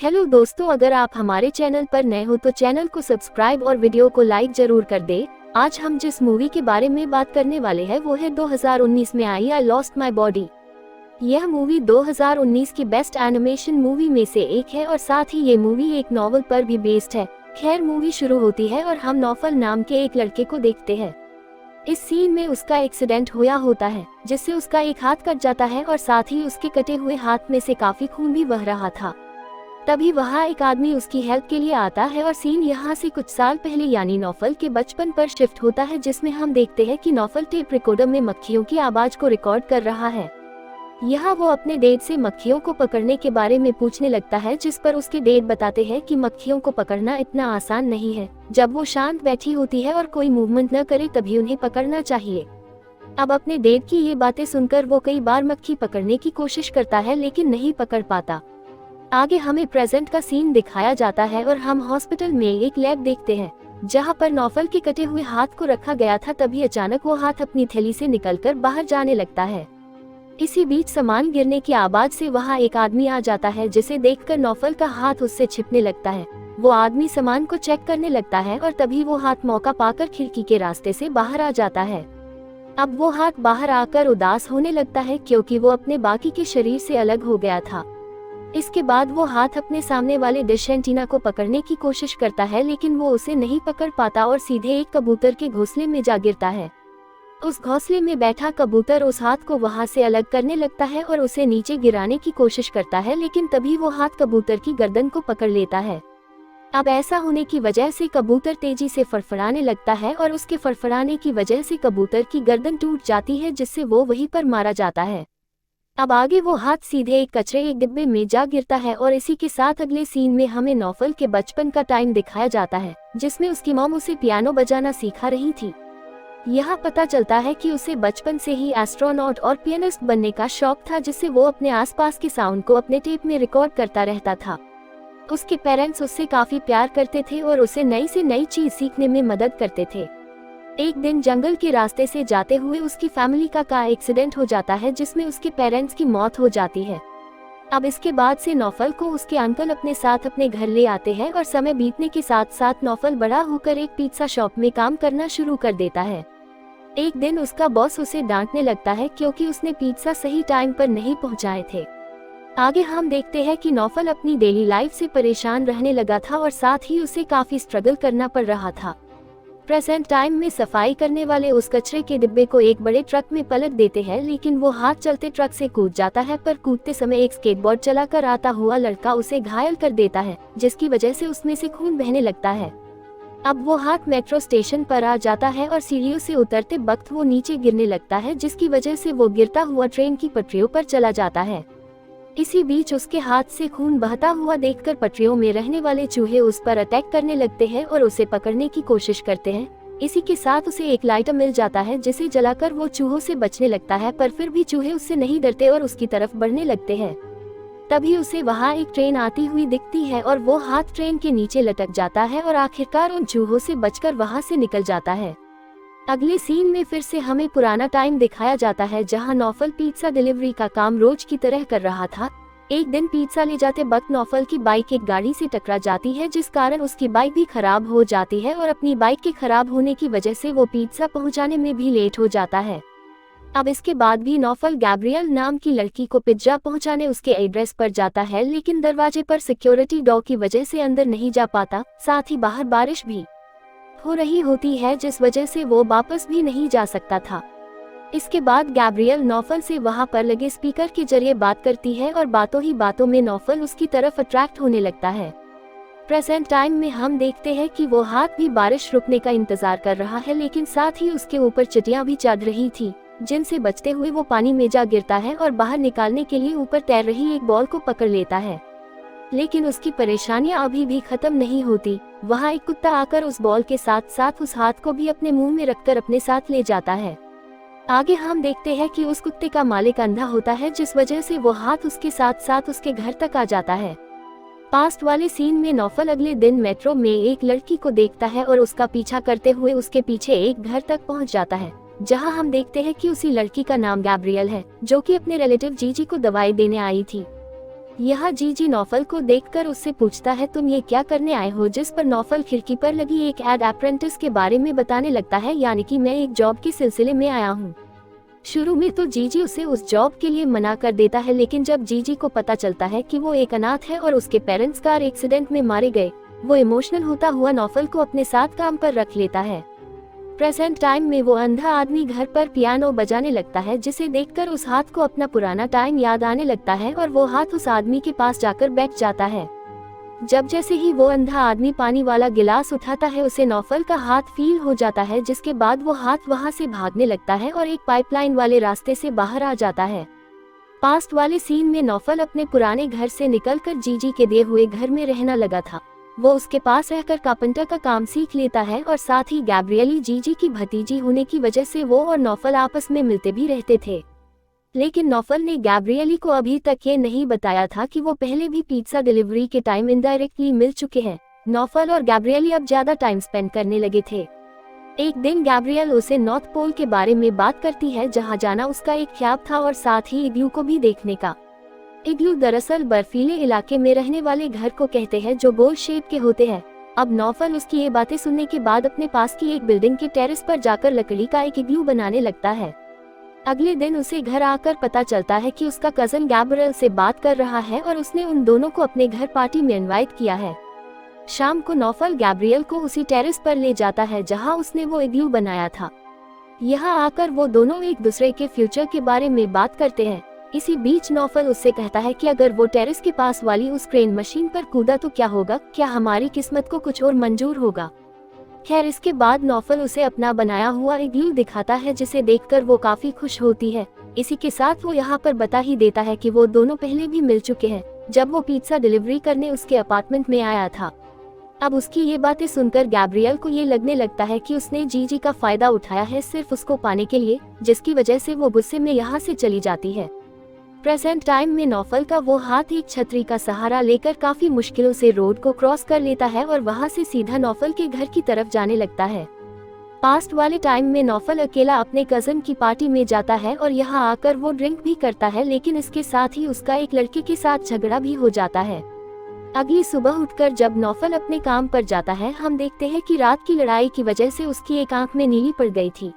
Hello दोस्तों, अगर आप हमारे चैनल पर नए हो तो चैनल को सब्सक्राइब और वीडियो को लाइक जरूर कर दे। आज हम जिस मूवी के बारे में बात करने वाले हैं वो है 2019 में आई आई लॉस्ट माई बॉडी। यह मूवी 2019 की बेस्ट एनिमेशन मूवी में से एक है और साथ ही ये मूवी एक नॉवल पर भी बेस्ड है। खैर, मूवी शुरू होती है और हम नौफल नाम के एक लड़के को देखते हैं। इस सीन में उसका एक्सीडेंट हुआ होता है जिससे उसका एक हाथ कट जाता है और साथ ही उसके कटे हुए हाथ में से काफी खून भी बह रहा था। तभी वहाँ एक आदमी उसकी हेल्प के लिए आता है और सीन यहाँ से कुछ साल पहले यानी नौफल के बचपन पर शिफ्ट होता है, जिसमें हम देखते हैं कि नौफल टेप रिकॉर्डर में मक्खियों की आवाज को रिकॉर्ड कर रहा है। यहाँ वो अपने डैड से मक्खियों को पकड़ने के बारे में पूछने लगता है, जिस पर उसके डैड बताते हैं कि मक्खियों को पकड़ना इतना आसान नहीं है। जब वो शांत बैठी होती है और कोई मूवमेंट न करे तभी उन्हें पकड़ना चाहिए। अब अपने डैड की ये बातें सुनकर वो कई बार मक्खी पकड़ने की कोशिश करता है लेकिन नहीं पकड़ पाता। आगे हमें प्रेजेंट का सीन दिखाया जाता है और हम हॉस्पिटल में एक लैब देखते हैं जहां पर नौफल के कटे हुए हाथ को रखा गया था। तभी अचानक वो हाथ अपनी थैली से निकलकर बाहर जाने लगता है। इसी बीच सामान गिरने की आवाज से वहां एक आदमी आ जाता है, जिसे देखकर नौफल का हाथ उससे छिपने लगता है। वो आदमी सामान को चेक करने लगता है और तभी वो हाथ मौका पाकर खिड़की के रास्ते से बाहर आ जाता है। अब वो हाथ बाहर आकर उदास होने लगता है क्योंकि वो अपने बाकी के शरीर से अलग हो गया था। इसके बाद वो हाथ अपने सामने वाले डिश एंटीना को पकड़ने की कोशिश करता है लेकिन वो उसे नहीं पकड़ पाता और सीधे एक कबूतर के घोंसले में जा गिरता है। उस घोंसले में बैठा कबूतर उस हाथ को वहां से अलग करने लगता है और उसे नीचे गिराने की कोशिश करता है, लेकिन तभी वो हाथ कबूतर की गर्दन को पकड़ लेता है। अब ऐसा होने की वजह से कबूतर तेजी से फड़फड़ाने लगता है और उसके फड़फड़ाने की वजह से कबूतर की गर्दन टूट जाती है, जिससे वो वहीं पर मारा जाता है। अब आगे वो हाथ सीधे एक कचरे एक डिब्बे में जा गिरता है और इसी के साथ अगले सीन में हमें नौफल के बचपन का टाइम दिखाया जाता है, जिसमें उसकी मॉम उसे पियानो बजाना सिखा रही थी। यहाँ पता चलता है कि उसे बचपन से ही एस्ट्रोनॉट और पियानिस्ट बनने का शौक था, जिससे वो अपने आसपास के साउंड को अपने टेप में रिकॉर्ड करता रहता था। उसके पेरेंट्स उससे काफी प्यार करते थे और उसे नई से नई चीज सीखने में मदद करते थे। एक दिन जंगल के रास्ते से जाते हुए उसकी फैमिली का एक्सीडेंट हो जाता है, जिसमें उसके पेरेंट्स की मौत हो जाती है। अब इसके बाद से नौफल को उसके अंकल अपने साथ अपने घर ले आते हैं और समय बीतने के साथ साथ नौफल बड़ा होकर एक पिज्जा शॉप में काम करना शुरू कर देता है। एक दिन उसका बॉस उसे डांटने लगता है क्योंकि उसने पिज्जा सही टाइम पर नहीं पहुंचाए थे। आगे हम देखते हैं कि नौफल अपनी डेली लाइफ से परेशान रहने लगा था और साथ ही उसे काफी स्ट्रगल करना पड़ रहा था। प्रेजेंट टाइम में सफाई करने वाले उस कचरे के डिब्बे को एक बड़े ट्रक में पलट देते हैं, लेकिन वो हाथ चलते ट्रक से कूद जाता है, पर कूदते समय एक स्केटबोर्ड चलाकर आता हुआ लड़का उसे घायल कर देता है, जिसकी वजह से उसमें से खून बहने लगता है। अब वो हाथ मेट्रो स्टेशन पर आ जाता है और सीढ़ियों से उतरते वक्त वो नीचे गिरने लगता है, जिसकी वजह से वो गिरता हुआ ट्रेन की पटरियों पर चला जाता है। इसी बीच उसके हाथ से खून बहता हुआ देखकर पटरियों में रहने वाले चूहे उस पर अटैक करने लगते हैं और उसे पकड़ने की कोशिश करते हैं। इसी के साथ उसे एक लाइटर मिल जाता है, जिसे जलाकर वो चूहों से बचने लगता है, पर फिर भी चूहे उससे नहीं डरते और उसकी तरफ बढ़ने लगते हैं। तभी उसे वहाँ एक ट्रेन आती हुई दिखती है और वो हाथ ट्रेन के नीचे लटक जाता है और आखिरकार उन चूहों से बचकर वहाँ से निकल जाता है। अगले सीन में फिर से हमें पुराना टाइम दिखाया जाता है, जहां नौफल पिज्जा डिलीवरी का काम रोज की तरह कर रहा था। एक दिन पिज्जा ले जाते वक्त नौफल की बाइक एक गाड़ी से टकरा जाती है, जिस कारण उसकी बाइक भी खराब हो जाती है और अपनी बाइक के खराब होने की वजह से वो पिज्जा पहुंचाने में भी लेट हो जाता है। अब इसके बाद भी नौफल गैब्रियल नाम की लड़की को पिज्जा पहुंचाने उसके एड्रेस पर जाता है, लेकिन दरवाजे पर सिक्योरिटी डॉग की वजह से अंदर नहीं जा पाता। साथ ही बाहर बारिश भी हो रही होती है, जिस वजह से वो वापस भी नहीं जा सकता था। इसके बाद गैब्रियल नौफल से वहां पर लगे स्पीकर के जरिए बात करती है और बातों ही बातों में नौफल उसकी तरफ अट्रैक्ट होने लगता है। प्रेजेंट टाइम में हम देखते हैं कि वो हाथ भी बारिश रुकने का इंतजार कर रहा है, लेकिन साथ ही उसके ऊपर चिड़ियां भी चढ़ रही थी, जिनसे बचते हुए वो पानी में जा गिरता है और बाहर निकालने के लिए ऊपर तैर रही एक बॉल को पकड़ लेता है। लेकिन उसकी परेशानियां अभी भी खत्म नहीं होती। वहाँ एक कुत्ता आकर उस बॉल के साथ साथ उस हाथ को भी अपने मुंह में रखकर अपने साथ ले जाता है। आगे हम देखते हैं कि उस कुत्ते का मालिक अंधा होता है, जिस वजह से वो हाथ उसके साथ साथ उसके घर तक आ जाता है। पास्ट वाले सीन में नौफल अगले दिन मेट्रो में एक लड़की को देखता है और उसका पीछा करते हुए उसके पीछे एक घर तक पहुंच जाता है, जहां हम देखते हैं कि उसी लड़की का नाम गैब्रियल है, जो कि अपने रिलेटिव जीजी को दवाई देने आई थी। यहाँ जीजी नौफल को देखकर उससे पूछता है तुम ये क्या करने आए हो, जिस पर नौफल खिड़की पर लगी एक एड अप्रेंटिस के बारे में बताने लगता है, यानी कि मैं एक जॉब के सिलसिले में आया हूँ। शुरू में तो जीजी उसे उस जॉब के लिए मना कर देता है, लेकिन जब जीजी को पता चलता है कि वो एक अनाथ है और उसके पेरेंट्स कार एक्सीडेंट में मारे गए, वो इमोशनल होता हुआ नौफल को अपने साथ काम पर रख लेता है। प्रेजेंट टाइम में वो अंधा आदमी घर पर पियानो बजाने लगता है, जिसे देखकर उस हाथ को अपना पुराना टाइम याद आने लगता है और वो हाथ उस आदमी के पास जाकर बैठ जाता है। जब जैसे ही वो अंधा आदमी पानी वाला गिलास उठाता है, उसे नौफल का हाथ फील हो जाता है, जिसके बाद वो हाथ वहां से भागने लगता है और एक पाइपलाइन वाले रास्ते से बाहर आ जाता है। पास्ट वाले सीन में नौफल अपने पुराने घर से निकलकर जीजी के दिए हुए घर में रहना लगा था। वो उसके पास रहकर कारपेंटर का काम सीख लेता है और साथ ही गैब्रिएली जीजी की भतीजी होने की वजह से वो और नौफल आपस में मिलते भी रहते थे। लेकिन नौफल ने गैब्रिएली को अभी तक ये नहीं बताया था कि वो पहले भी पिज्जा डिलीवरी के टाइम इनडायरेक्टली मिल चुके हैं। नौफल और गैब्रिएली अब ज्यादा टाइम स्पेंड करने लगे थे। एक दिन गैब्रिएल उसे नॉर्थ पोल के बारे में बात करती है, जहां जाना उसका एक ख्याल था और साथ ही इग्लू को भी देखने का। इग्लू दरअसल बर्फीले इलाके में रहने वाले घर को कहते हैं जो गोल शेप के होते हैं। अब नौफल उसकी ये बातें सुनने के बाद अपने पास की एक बिल्डिंग के टेरेस पर जाकर लकड़ी का एक इग्लू बनाने लगता है। अगले दिन उसे घर आकर पता चलता है कि उसका कजन गैब्रिएल से बात कर रहा है और उसने उन दोनों को अपने घर पार्टी में इनवाइट किया है। शाम को नौफल गैब्रिएल को उसी टेरेस पर ले जाता है जहां उसने वो इग्लू बनाया था। यहाँ आकर वो दोनों एक दूसरे के फ्यूचर के बारे में बात करते हैं। इसी बीच नौफल उससे कहता है कि अगर वो टेरेस के पास वाली उस क्रेन मशीन पर कूदा तो क्या होगा, क्या हमारी किस्मत को कुछ और मंजूर होगा। खैर, इसके बाद नौफल उसे अपना बनाया हुआ इग्लू दिखाता है, जिसे देखकर वो काफी खुश होती है। इसी के साथ वो यहाँ पर बता ही देता है कि वो दोनों पहले भी मिल चुके हैं, जब वो पिज्जा डिलीवरी करने उसके अपार्टमेंट में आया था। अब उसकी ये बातें सुनकर गैब्रिएल को ये लगने लगता है कि उसने जीजी का फायदा उठाया है सिर्फ उसको पाने के लिए, जिसकी वजह से वो गुस्से में यहाँ से चली जाती है। प्रेजेंट टाइम में नौफल का वो हाथ एक छतरी का सहारा लेकर काफी मुश्किलों से रोड को क्रॉस कर लेता है और वहां से सीधा नौफल के घर की तरफ जाने लगता है। पास्ट वाले टाइम में नौफल अकेला अपने कजन की पार्टी में जाता है और यहाँ आकर वो ड्रिंक भी करता है, लेकिन इसके साथ ही उसका एक लड़के के साथ झगड़ा भी हो जाता है। अगली सुबह उठकर जब नौफल अपने काम पर जाता है, हम देखते हैं कि रात की लड़ाई की वजह से उसकी एक आंख में नीली पड़ गई थी।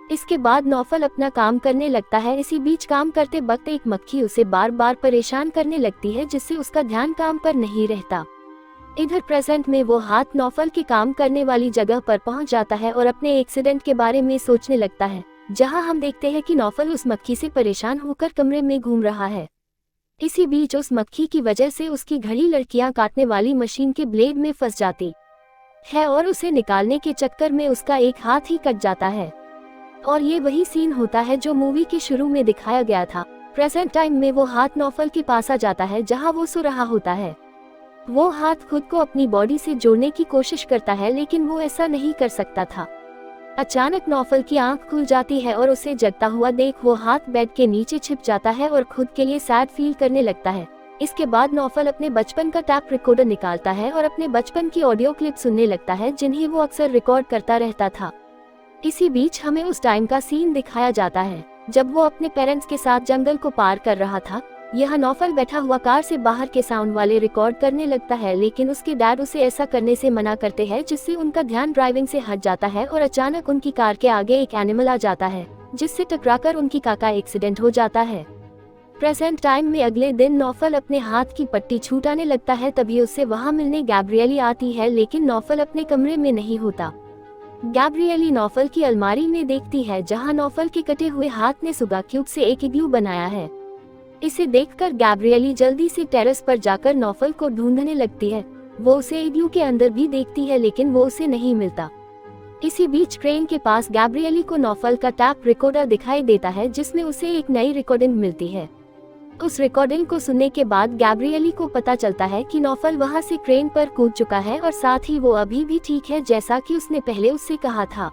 इसके बाद नौफल अपना काम करने लगता है। इसी बीच काम करते वक्त एक मक्खी उसे बार बार परेशान करने लगती है, जिससे उसका ध्यान काम पर नहीं रहता। इधर प्रेजेंट में वो हाथ नौफल के काम करने वाली जगह पर पहुंच जाता है और अपने एक्सीडेंट के बारे में सोचने लगता है, जहां हम देखते हैं कि नौफल उस मक्खी से परेशान होकर कमरे में घूम रहा है। इसी बीच उस मक्खी की वजह से उसकी घड़ी लड़कियां काटने वाली मशीन के ब्लेड में फंस जाती है और उसे निकालने के चक्कर में उसका एक हाथ ही कट जाता है। और ये वही सीन होता है जो मूवी के शुरू में दिखाया गया था। प्रेजेंट टाइम में वो हाथ नौफल के पास आ जाता है, जहां वो सो रहा होता है। वो हाथ खुद को अपनी बॉडी से जोड़ने की कोशिश करता है, लेकिन वो ऐसा नहीं कर सकता था। अचानक नौफल की आंख खुल जाती है और उसे जगता हुआ देख वो हाथ बेड के नीचे छिप जाता है और खुद के लिए सैड फील करने लगता है। इसके बाद नौफल अपने बचपन का टैप रिकॉर्डर निकालता है और अपने बचपन की ऑडियो क्लिप सुनने लगता है, जिन्हें वो अक्सर रिकॉर्ड करता रहता था। इसी बीच हमें उस टाइम का सीन दिखाया जाता है जब वो अपने पेरेंट्स के साथ जंगल को पार कर रहा था। यहाँ नौफल बैठा हुआ कार से बाहर के साउंड वाले रिकॉर्ड करने लगता है, लेकिन उसके डैड उसे ऐसा करने से मना करते हैं, जिससे उनका ध्यान ड्राइविंग से हट जाता है और अचानक उनकी कार के आगे एक एनिमल आ जाता है, जिससे टकराकर उनकी कार का एक्सीडेंट हो जाता है। प्रेजेंट टाइम में अगले दिन नौफल अपने हाथ की पट्टी छूटाने लगता है, तभी उससे वहाँ मिलने गैब्रिएली आती है, लेकिन नौफल अपने कमरे में नहीं होता। गैब्रिएली नौफल की अलमारी में देखती है, जहां नौफल के कटे हुए हाथ ने सुगा क्यूब से एक इग्लू बनाया है। इसे देखकर गैब्रिएली जल्दी से टेरेस पर जाकर नौफल को ढूंढने लगती है। वो उसे इग्लू के अंदर भी देखती है, लेकिन वो उसे नहीं मिलता। इसी बीच ट्रेन के पास गैब्रिएली को नौफल का टैप रिकॉर्डर दिखाई देता है, जिसमें उसे एक नई रिकॉर्डिंग मिलती है। उस रिकॉर्डिंग को सुनने के बाद गैब्रिएली को पता चलता है कि नौफल वहां से ट्रेन पर कूद चुका है और साथ ही वो अभी भी ठीक है, जैसा कि उसने पहले उससे कहा था।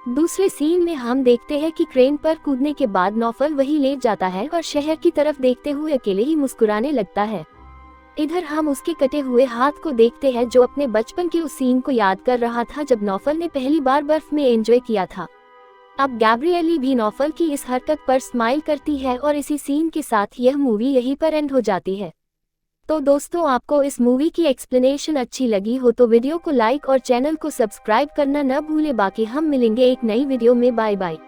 दूसरे सीन में हम देखते हैं कि ट्रेन पर कूदने के बाद नौफल वहीं लेट जाता है और शहर की तरफ देखते हुए अकेले ही मुस्कुराने लगता है। इधर हम उसके कटे हुए हाथ को देखते हैं, जो अपने बचपन के उस सीन को याद कर रहा था जब नौफल ने पहली बार बर्फ में एंजॉय किया था। अब गैब्रिएली भी नौफल की इस हरकत पर स्माइल करती है और इसी सीन के साथ यह मूवी यहीं पर एंड हो जाती है। तो दोस्तों, आपको इस मूवी की एक्सप्लेनेशन अच्छी लगी हो तो वीडियो को लाइक और चैनल को सब्सक्राइब करना न भूले। बाकी हम मिलेंगे एक नई वीडियो में। Bye bye.